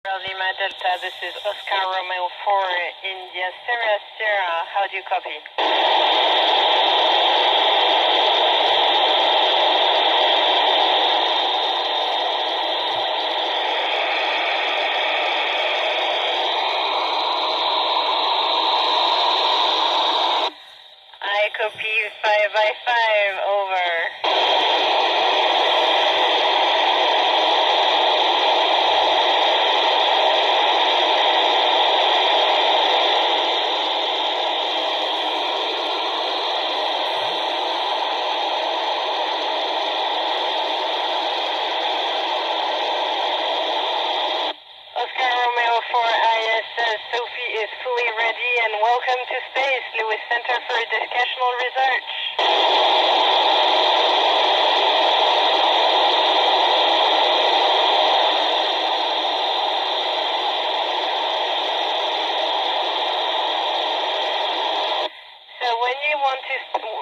Lima Delta, this is Oscar Romeo 4, India Sierra, how do you copy? I copy 5 by 5, over. Oscar Romeo 4 ISS, Sophie is fully ready and welcome to space, Lewis Center for Educational Research. So when you want to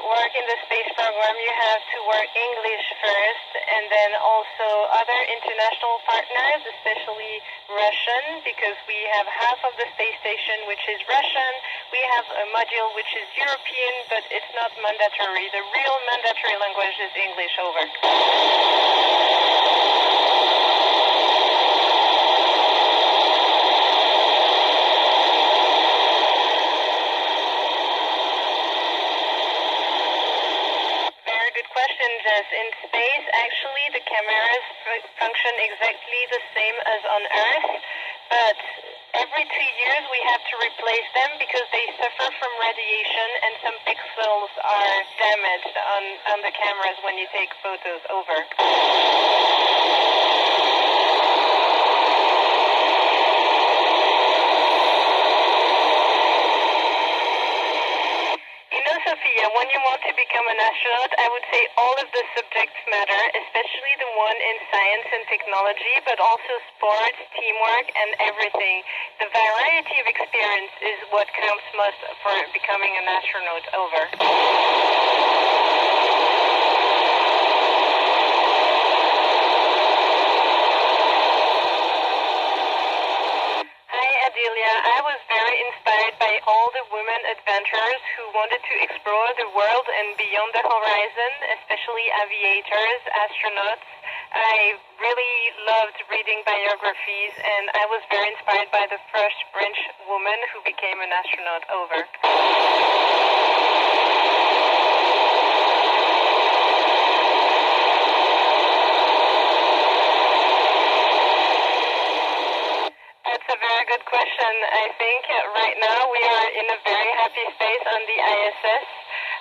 work in the space program, you have to work English first, and then also other international partners, especially Russian, because we have half of the space station which is Russian. We have a module which is European, but it's not mandatory. The real mandatory language is English, over. Good question, Jess. In space, actually, the cameras function exactly the same as on Earth, but every 2 years we have to replace them because they suffer from radiation and some pixels are damaged on the cameras when you take photos, over. Sophia, when you want to become an astronaut, I would say all of the subjects matter, especially the one in science and technology, but also sports, teamwork, and everything. The variety of experience is what counts most for becoming an astronaut, over. I was very inspired by all the women adventurers who wanted to explore the world and beyond the horizon, especially aviators, astronauts. I really loved reading biographies, and I was very inspired by the first French woman who became an astronaut, over. Good question. I think right now we are in a very happy space on the ISS.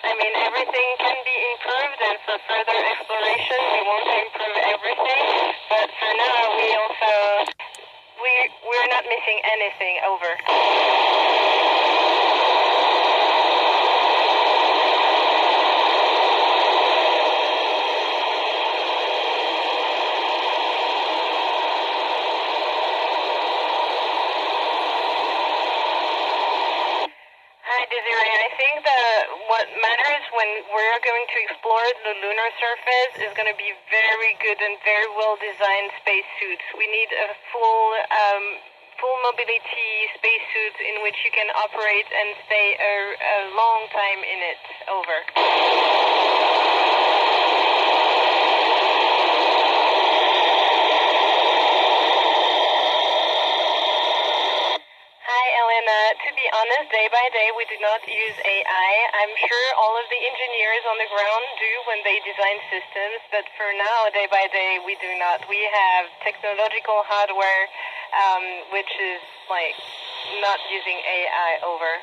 I mean, everything can be improved, and for further exploration, we want to improve everything. But for now, we're not missing anything, over. I think that what matters when we're going to explore the lunar surface is going to be very good and very well-designed spacesuits. We need a full mobility spacesuit in which you can operate and stay a long time in it, over. To be honest, day by day we do not use AI. I'm sure all of the engineers on the ground do when they design systems, but for now, day by day, we do not. We have technological hardware, which is like not using AI, over.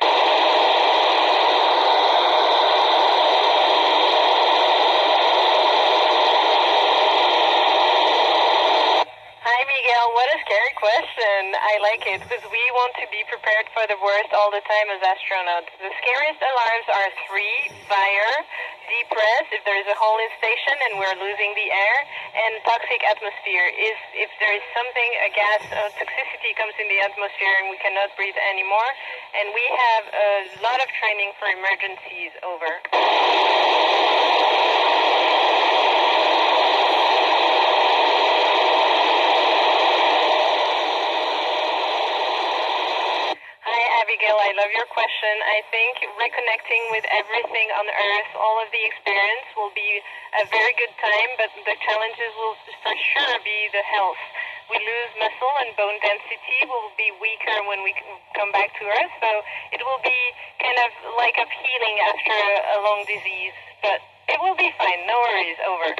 What a scary question. I like it because we want to be prepared for the worst all the time as astronauts. The scariest alarms are 3, fire, depress, if there is a hole in station and we're losing the air, and toxic atmosphere. If there is something, a gas or toxicity comes in the atmosphere and we cannot breathe anymore. And we have a lot of training for emergencies, over. Gil, I love your question. I think reconnecting with everything on Earth, all of the experience will be a very good time, but the challenges will for sure be the health. We lose muscle and bone density, will be weaker when we come back to Earth, so it will be kind of like a healing after a long disease, but it will be fine. No worries. Over.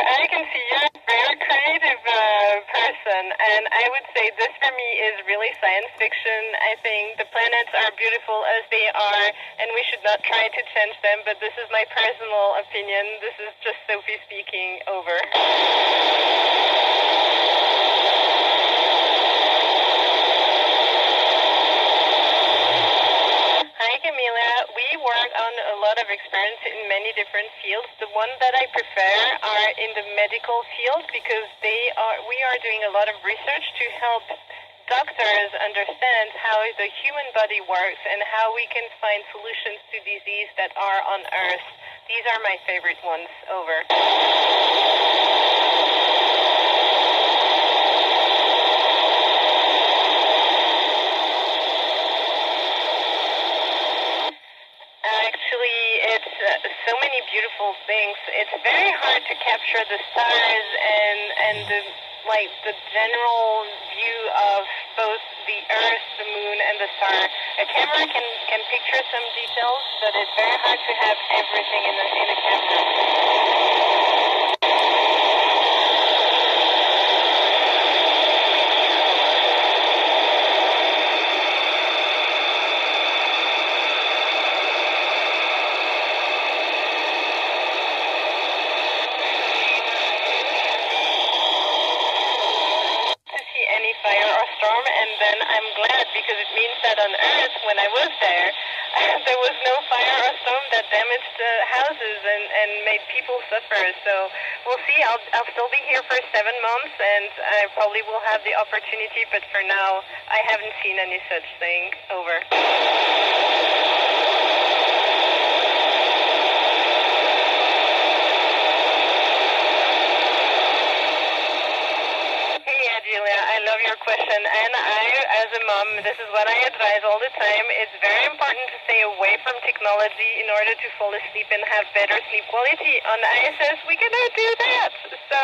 I can see you're a very creative person, and I would say this for me is really science fiction. I think the planets are beautiful as they are, and we should not try to change them, but this is my personal opinion. This is just Sophie speaking. Over. Hi Camila, we work on a lot of experience in many different fields. The one that I prefer are in the medical field because we are doing a lot of research to help doctors understand how the human body works and how we can find solutions to disease that are on Earth. These are my favorite ones. Over. Actually, it's so many beautiful things. It's very hard to capture the stars and the general view of both the Earth, the Moon, and the star. A camera can picture some details, but it's very hard to have everything in a camera. Fire or storm, and then I'm glad because it means that on Earth, when I was there, there was no fire or storm that damaged houses and made people suffer. So we'll see. I'll still be here for 7 months, and I probably will have the opportunity, but for now, I haven't seen any such thing. Over. Julia, I love your question, and I, as a mom, this is what I advise all the time. It's very important to stay away from technology in order to fall asleep and have better sleep quality. On ISS, we cannot do that. So,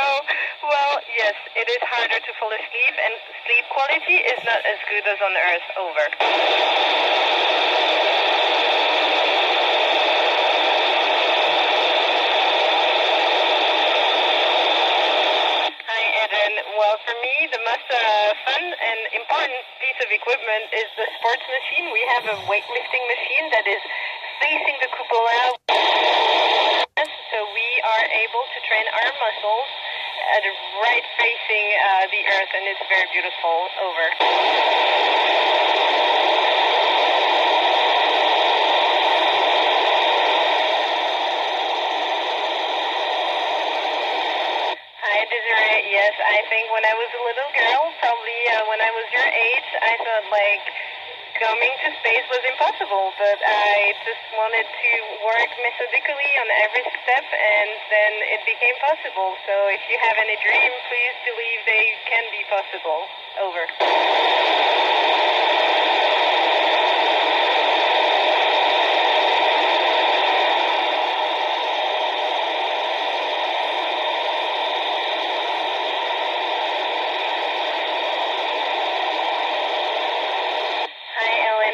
well, yes, it is harder to fall asleep, and sleep quality is not as good as on Earth. Over. Well, for me, the most fun and important piece of equipment is the sports machine. We have a weightlifting machine that is facing the cupola, so we are able to train our muscles right facing the Earth, and it's very beautiful. Over. Yes, I think when I was a little girl, probably when I was your age, I thought coming to space was impossible, but I just wanted to work methodically on every step, and then it became possible. So if you have any dream, please believe they can be possible. Over.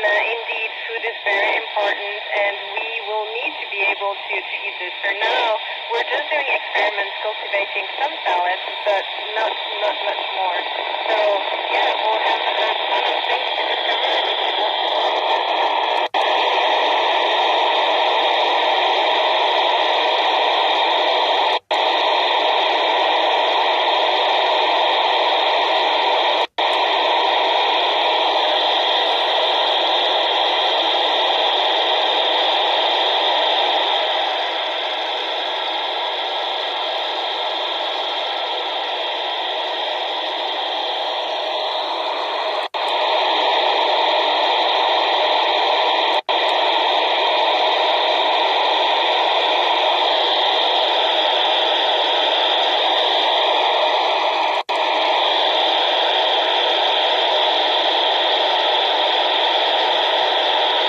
Indeed, food is very important, and we will need to be able to achieve this. For now, we're just doing experiments, cultivating some salads, but not much more. So, yeah, we'll have a ton of things to discover.